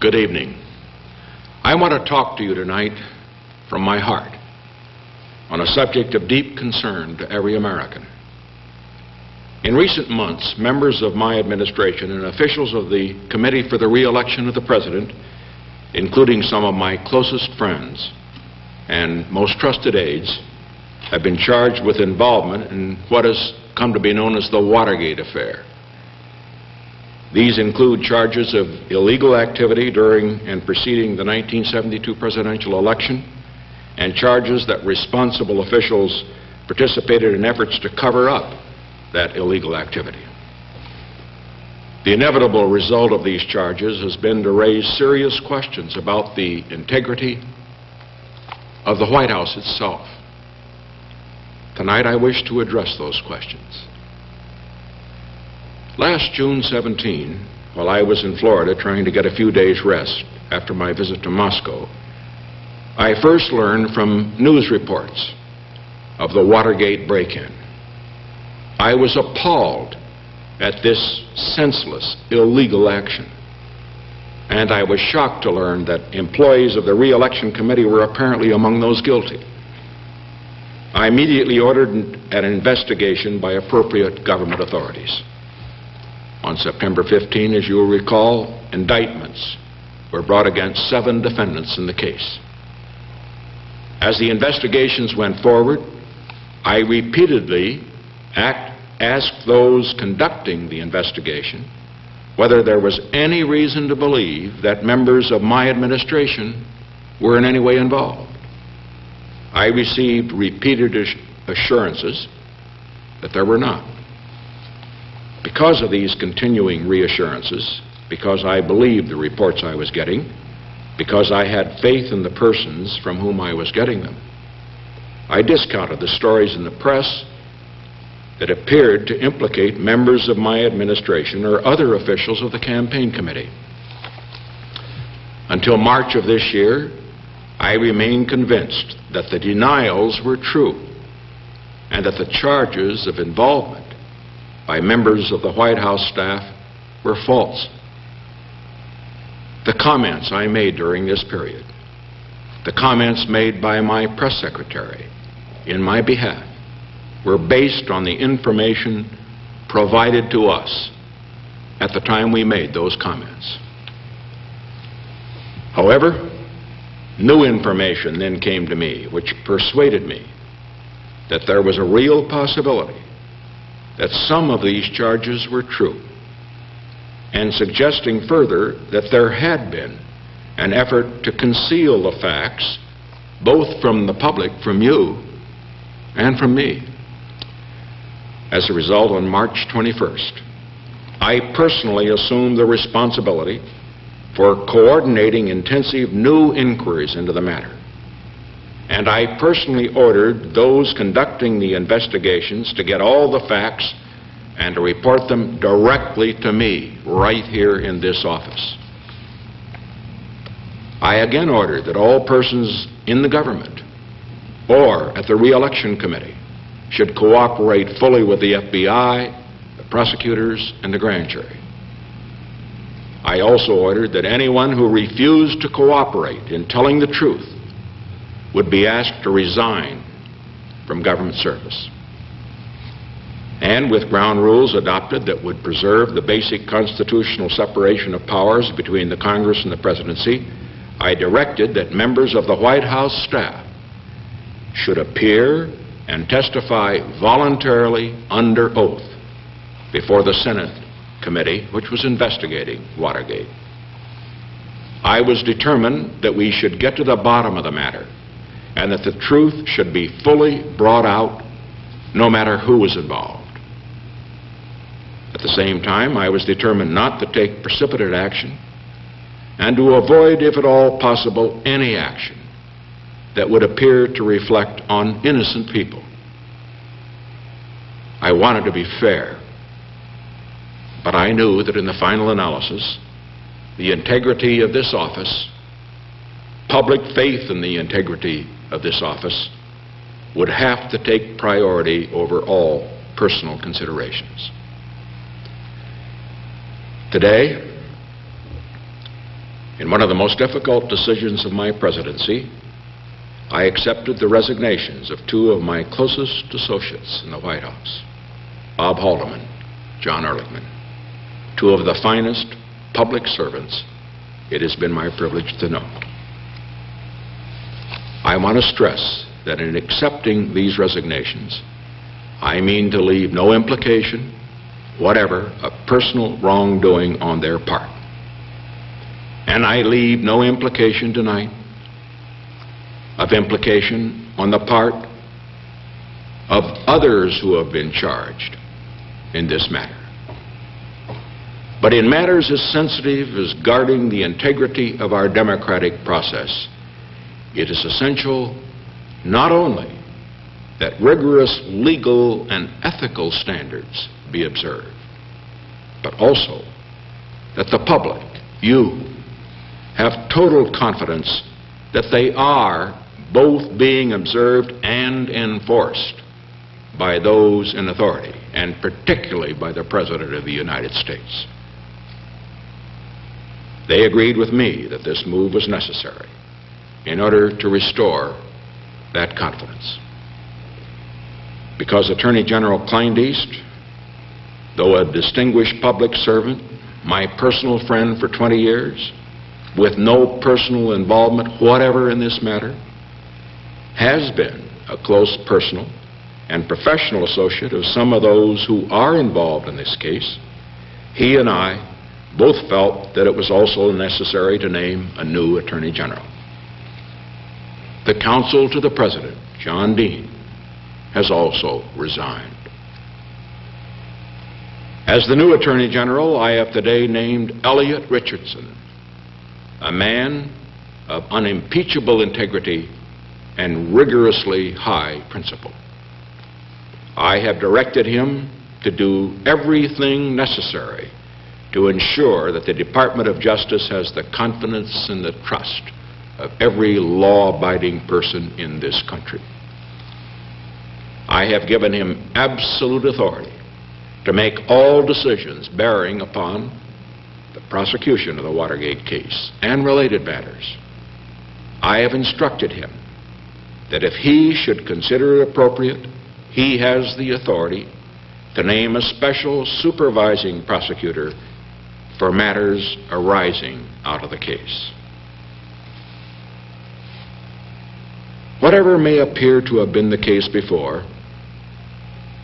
Good evening. I want to talk to you tonight from my heart on a subject of deep concern to every American. In recent months, members of my administration and officials of the Committee for the Re-election of the President, including some of my closest friends and most trusted aides, have been charged with involvement in what has come to be known as the Watergate affair. These include charges of illegal activity during and preceding the 1972 presidential election and charges that responsible officials participated in efforts to cover up that illegal activity. The inevitable result of these charges has been to raise serious questions about the integrity of the White House itself. Tonight I wish to address those questions. Last June 17, while I was in Florida trying to get a few days' rest after my visit to Moscow, I first learned from news reports of the Watergate break-in. I was appalled at this senseless, illegal action. And I was shocked to learn that employees of the Re-election Committee were apparently among those guilty. I immediately ordered an investigation by appropriate government authorities. On September 15, as you will recall, indictments were brought against 7 defendants in the case. As the investigations went forward, I repeatedly asked those conducting the investigation whether there was any reason to believe that members of my administration were in any way involved. I received repeated assurances that there were not. Because of these continuing reassurances, because I believed the reports I was getting, because I had faith in the persons from whom I was getting them, I discounted the stories in the press that appeared to implicate members of my administration or other officials of the campaign committee. Until March of this year, I remained convinced that the denials were true and that the charges of involvement by members of the White House staff were false. The comments I made during this period, the comments made by my press secretary in my behalf, were based on the information provided to us at the time we made those comments. However, new information then came to me which persuaded me that there was a real possibility that some of these charges were true, and suggesting further that there had been an effort to conceal the facts both from the public, from you, and from me. As a result, on March 21st, I personally assumed the responsibility for coordinating intensive new inquiries into the matter. And I personally ordered those conducting the investigations to get all the facts and to report them directly to me right here in this office. I again ordered that all persons in the government or at the Re-election Committee should cooperate fully with the FBI, the prosecutors, and the grand jury. I also ordered that anyone who refused to cooperate in telling the truth would be asked to resign from government service. And with ground rules adopted that would preserve the basic constitutional separation of powers between the Congress and the presidency, I directed that members of the White House staff should appear and testify voluntarily under oath before the Senate committee which was investigating Watergate. I was determined that we should get to the bottom of the matter and that the truth should be fully brought out no matter who was involved. At the same time, I was determined not to take precipitate action and to avoid, if at all possible, any action that would appear to reflect on innocent people. I wanted to be fair, but I knew that in the final analysis, the integrity of this office, public faith in the integrity of this office, would have to take priority over all personal considerations. Today, In one of the most difficult decisions of my presidency, I accepted the resignations of two of my closest associates in the White House, Bob Haldeman, John Ehrlichman, two of the finest public servants it has been my privilege to know. I want to stress that in accepting these resignations, I mean to leave no implication whatever of personal wrongdoing on their part. And I leave no implication tonight of implication on the part of others who have been charged in this matter. But in matters as sensitive as guarding the integrity of our democratic process, it is essential not only that rigorous legal and ethical standards be observed, but also that the public, you, have total confidence that they are both being observed and enforced by those in authority, and particularly by the President of the United States. They agreed with me that this move was necessary in order to restore that confidence. Because Attorney General Kleindienst, though a distinguished public servant, my personal friend for 20 years, with no personal involvement whatever in this matter, has been a close personal and professional associate of some of those who are involved in this case, he and I both felt that it was also necessary to name a new Attorney General. The counsel to the President, John Dean, has also resigned. As the new Attorney General, I have today named Elliot Richardson, a man of unimpeachable integrity and rigorously high principle. I have directed him to do everything necessary to ensure that the Department of Justice has the confidence and the trust of every law-abiding person in this country. I have given him absolute authority to make all decisions bearing upon the prosecution of the Watergate case and related matters. I have instructed him that if he should consider it appropriate, he has the authority to name a special supervising prosecutor for matters arising out of the case. Whatever may appear to have been the case before,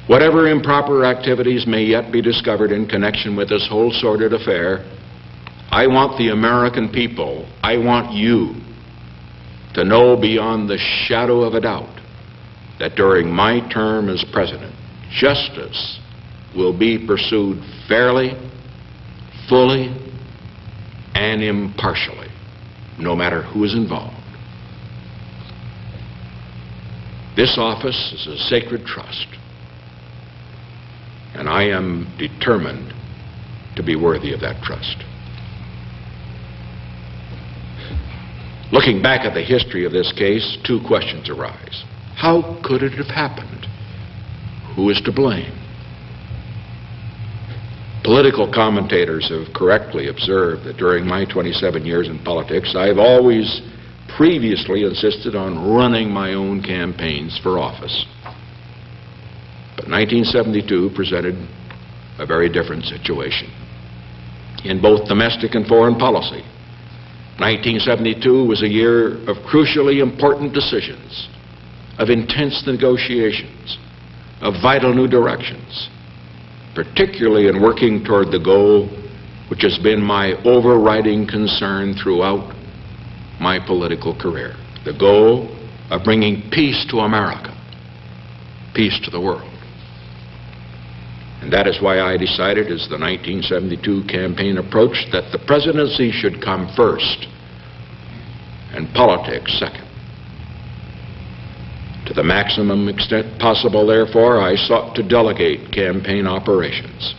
whatever improper activities may yet be discovered in connection with this whole sordid affair, I want the American people, I want you, to know beyond the shadow of a doubt that during my term as President, justice will be pursued fairly, fully, and impartially, no matter who is involved. This office is a sacred trust, and I am determined to be worthy of that trust. Looking back at the history of this case, two questions arise. How could it have happened? Who is to blame? Political commentators have correctly observed that during my 27 years in politics, I've always previously insisted on running my own campaigns for office. But 1972 presented a very different situation in both domestic and foreign policy. 1972 was a year of crucially important decisions, of intense negotiations, of vital new directions, particularly in working toward the goal which has been my overriding concern throughout my political career, the goal of bringing peace to America, peace to the world. And that is why I decided, as the 1972 campaign approached, that the presidency should come first and politics second. To the maximum extent possible, therefore, I sought to delegate campaign operations,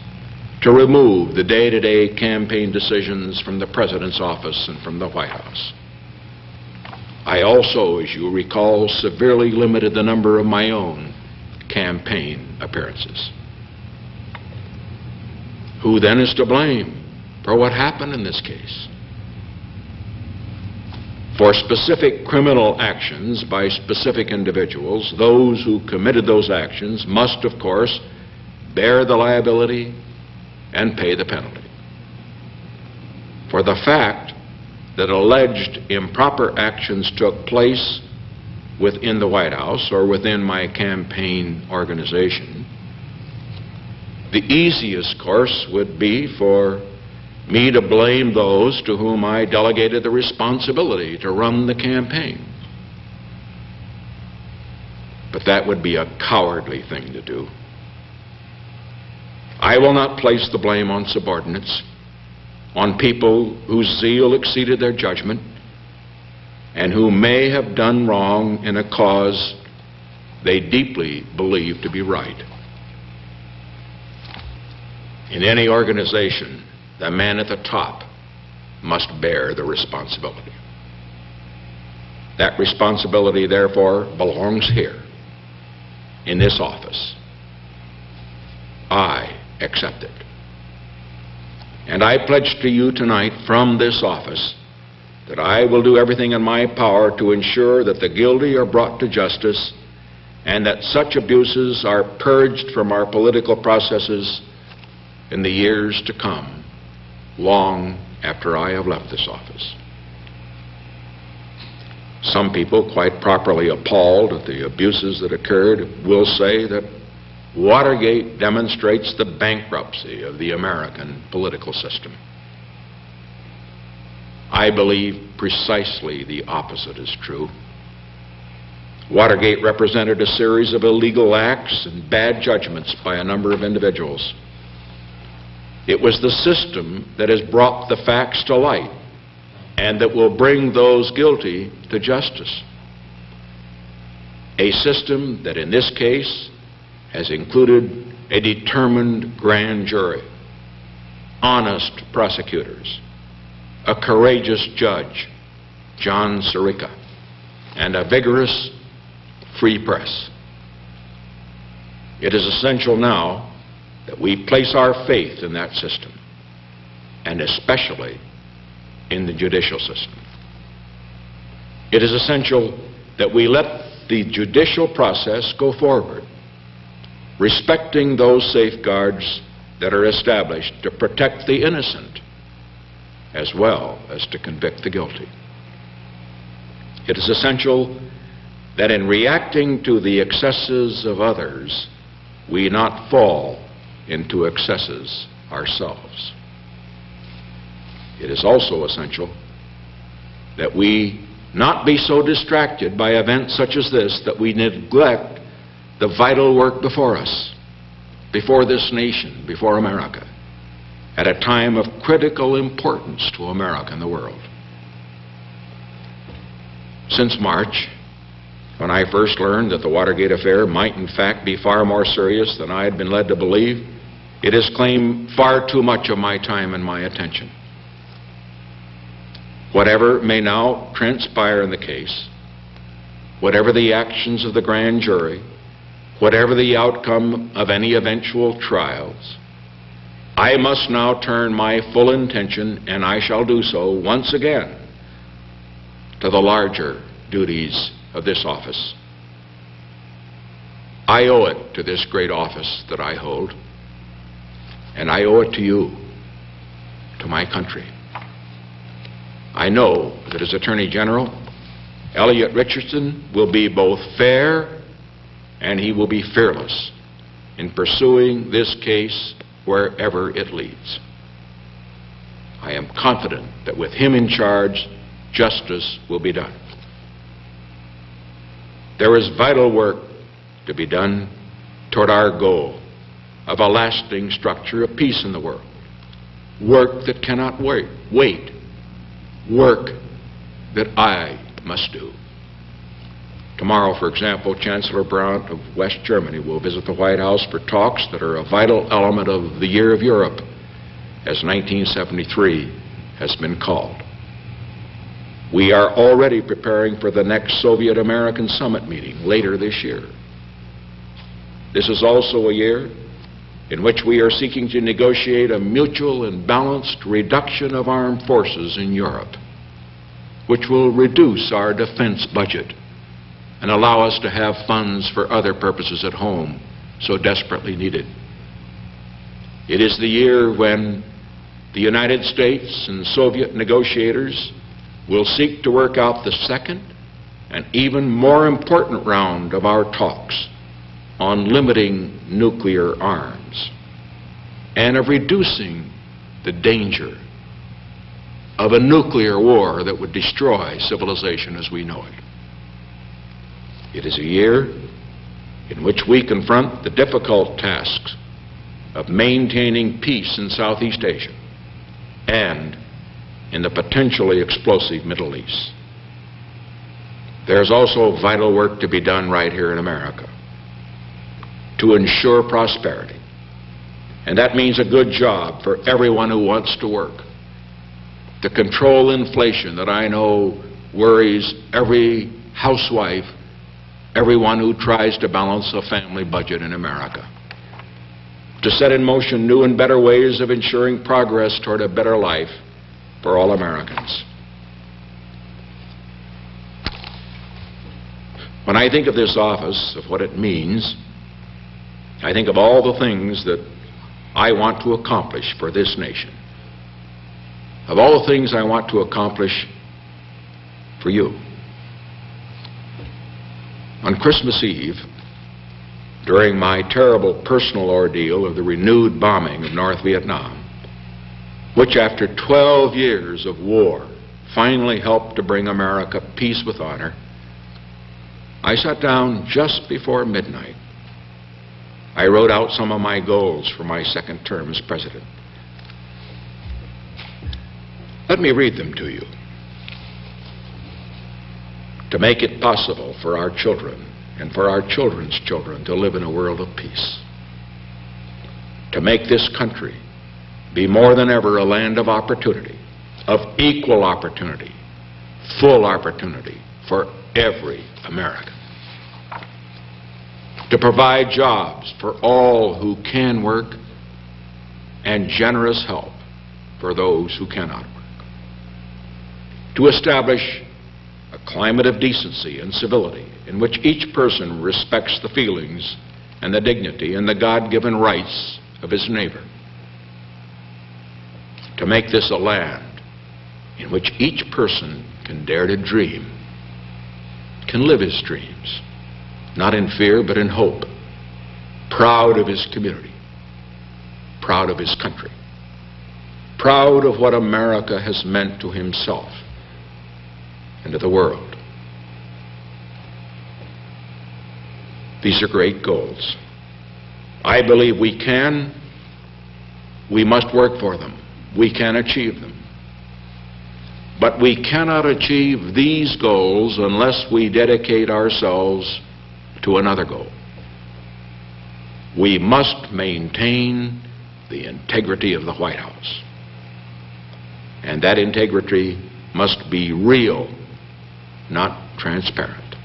to remove the day-to-day campaign decisions from the President's office and from the White House. I also, as you recall, severely limited the number of my own campaign appearances. Who then is to blame for what happened in this case? for specific criminal actions by specific individuals, those who committed those actions must, of course, bear the liability and pay the penalty. For the fact that alleged improper actions took place within the White House or within my campaign organization, the easiest course would be for me to blame those to whom I delegated the responsibility to run the campaign. But that would be a cowardly thing to do. I will not place the blame on subordinates, on people whose zeal exceeded their judgment, and who may have done wrong in a cause they deeply believe to be right. In any organization, the man at the top must bear the responsibility. That responsibility, therefore, belongs here, in this office. I accept it. And I pledge to you tonight from this office that I will do everything in my power to ensure that the guilty are brought to justice and that such abuses are purged from our political processes in the years to come, long after I have left this office. Some people, quite properly appalled at the abuses that occurred, will say that Watergate demonstrates the bankruptcy of the American political system. I believe precisely the opposite is true. Watergate represented a series of illegal acts and bad judgments by a number of individuals. It was the system that has brought the facts to light and that will bring those guilty to justice. A system that in this case has included a determined grand jury, honest prosecutors, a courageous judge, John Sirica, and a vigorous free press. It is essential now that we place our faith in that system, and especially in the judicial system. It is essential that we let the judicial process go forward, respecting those safeguards that are established to protect the innocent as well as to convict the guilty. It is essential that in reacting to the excesses of others, we not fall into excesses ourselves. It is also essential that we not be so distracted by events such as this that we neglect the vital work before us, before this nation, before America, at a time of critical importance to America and the world. Since March, when I first learned that the Watergate affair might in fact be far more serious than I had been led to believe, it has claimed far too much of my time and my attention. Whatever may now transpire in the case, whatever the actions of the grand jury, whatever the outcome of any eventual trials, I must now turn my full attention, and I shall do so once again, to the larger duties of this office. I owe it to this great office that I hold, and I owe it to you, to my country. I know that as Attorney General, Elliot Richardson will be both fair and he will be fearless in pursuing this case wherever it leads. I am confident that with him in charge, justice will be done. There is vital work to be done toward our goal of a lasting structure of peace in the world. Work that cannot wait. Work that I must do. Tomorrow, for example, Chancellor Brandt of West Germany will visit the White House for talks that are a vital element of the Year of Europe, as 1973 has been called. We are already preparing for the next Soviet-American summit meeting later this year. This is also a year in which we are seeking to negotiate a mutual and balanced reduction of armed forces in Europe. which will reduce our defense budget and allow us to have funds for other purposes at home so desperately needed. It is the year when the United States and Soviet negotiators will seek to work out the second and even more important round of our talks on limiting nuclear arms and of reducing the danger of a nuclear war that would destroy civilization as we know it. It is a year in which we confront the difficult tasks of maintaining peace in Southeast Asia and in the potentially explosive Middle East. There's also vital work to be done right here in America to ensure prosperity. And that means a good job for everyone who wants to work, to control inflation that I know worries every housewife, everyone who tries to balance a family budget in America, to set in motion new and better ways of ensuring progress toward a better life for all Americans. When I think of this office, of what it means, I think of all the things that I want to accomplish for this nation, of all the things I want to accomplish for you. On Christmas Eve, during my terrible personal ordeal of the renewed bombing of North Vietnam, which after 12 years of war finally helped to bring America peace with honor, I sat down just before midnight. I wrote out some of my goals for my second term as president. Let me read them to you. To make it possible for our children and for our children's children to live in a world of peace. To make this country be more than ever a land of opportunity, of equal opportunity, full opportunity for every American. To provide jobs for all who can work and generous help for those who cannot work. To establish a climate of decency and civility in which each person respects the feelings and the dignity and the God-given rights of his neighbor. To make this a land in which each person can dare to dream, can live his dreams, not in fear but in hope, proud of his community, proud of his country, proud of what America has meant to himself and to the world. These are great goals. I believe we must work for them. We can achieve them. But we cannot achieve these goals unless we dedicate ourselves to another goal. We must maintain the integrity of the White House. And that integrity must be real, not transparent.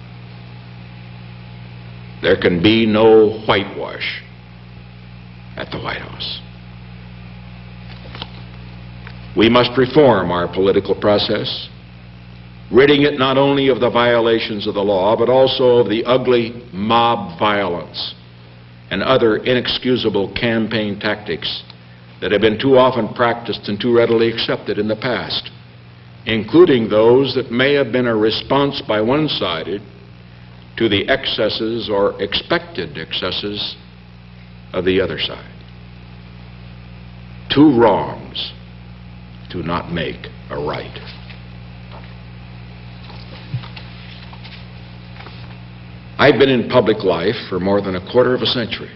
There can be no whitewash at the White House. We must reform our political process, ridding it not only of the violations of the law, but also of the ugly mob violence and other inexcusable campaign tactics that have been too often practiced and too readily accepted in the past, including those that may have been a response by one side to the excesses or expected excesses of the other side. Two wrongs do not make a right. I've been in public life for more than a quarter of a century.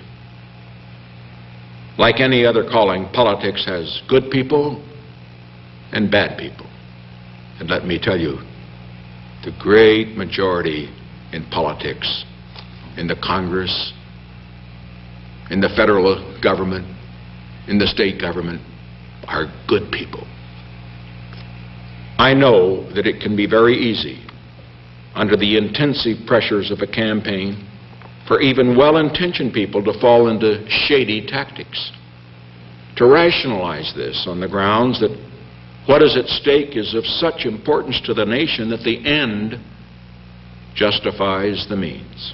Like any other calling, politics has good people and bad people. And let me tell you, the great majority in politics, in the Congress, in the federal government, in the state government, are good people. I know that it can be very easy, under the intensive pressures of a campaign, for even well-intentioned people to fall into shady tactics, to rationalize this on the grounds that What is at stake is of such importance to the nation that the end justifies the means.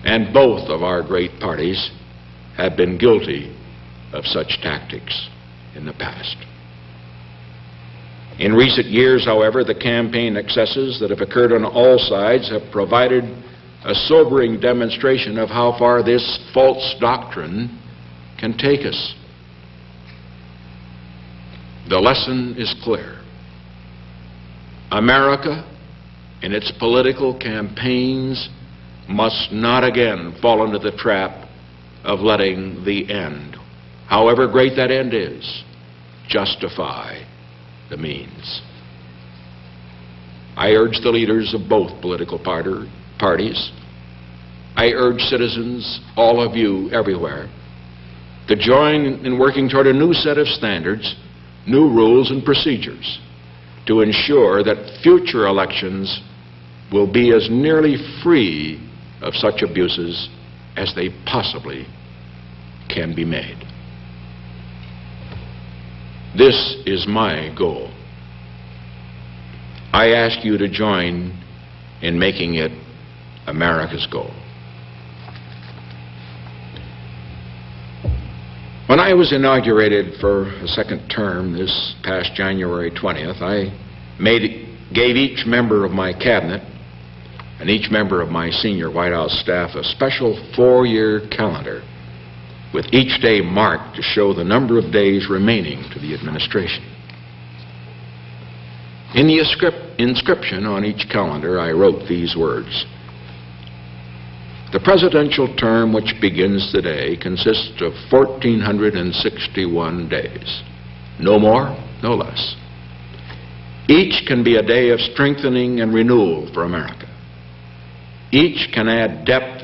And both of our great parties have been guilty of such tactics in the past. In recent years, however, the campaign excesses that have occurred on all sides have provided a sobering demonstration of how far this false doctrine can take us. The lesson is clear. America, in its political campaigns, must not again fall into the trap of letting the end, however great that end is, justify the means. I urge the leaders of both political parties, I urge citizens, all of you everywhere, to join in working toward a new set of standards, new rules and procedures to ensure that future elections will be as nearly free of such abuses as they possibly can be made. This is my goal. I ask you to join in making it America's goal. When I was inaugurated for a second term this past January 20th, I gave each member of my cabinet and each member of my senior White House staff a special 4-year calendar with each day marked to show the number of days remaining to the administration. In the inscription on each calendar, I wrote these words: "The presidential term which begins today consists of 1,461 days. No more, no less. Each can be a day of strengthening and renewal for America. Each can add depth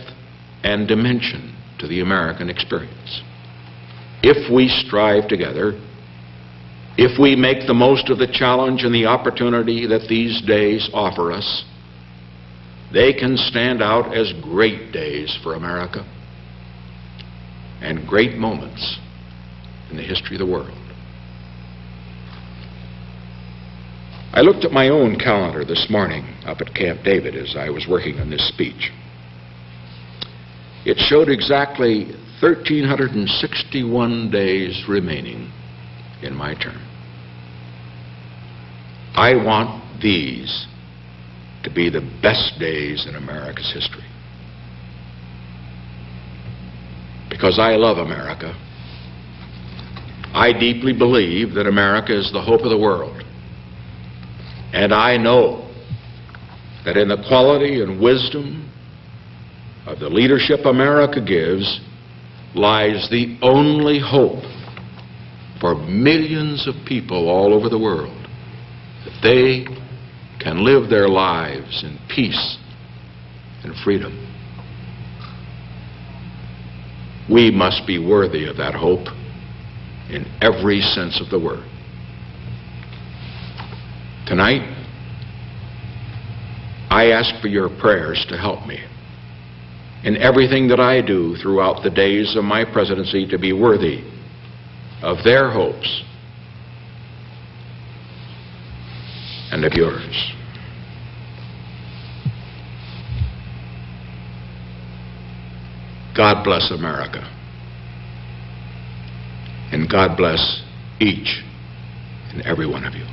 and dimension to the American experience. If we strive together, if we make the most of the challenge and the opportunity that these days offer us, they can stand out as great days for America and great moments in the history of the world." I looked at my own calendar this morning up at Camp David as I was working on this speech. It showed exactly 1,361 days remaining in my term. I want these to be the best days in America's history. Because I love America. I deeply believe that America is the hope of the world. And I know that in the quality and wisdom of the leadership America gives lies the only hope for millions of people all over the world, that they can live their lives in peace and freedom. We must be worthy of that hope in every sense of the word. Tonight, I ask for your prayers to help me in everything that I do throughout the days of my presidency to be worthy of their hopes and of yours. God bless America, and God bless each and every one of you.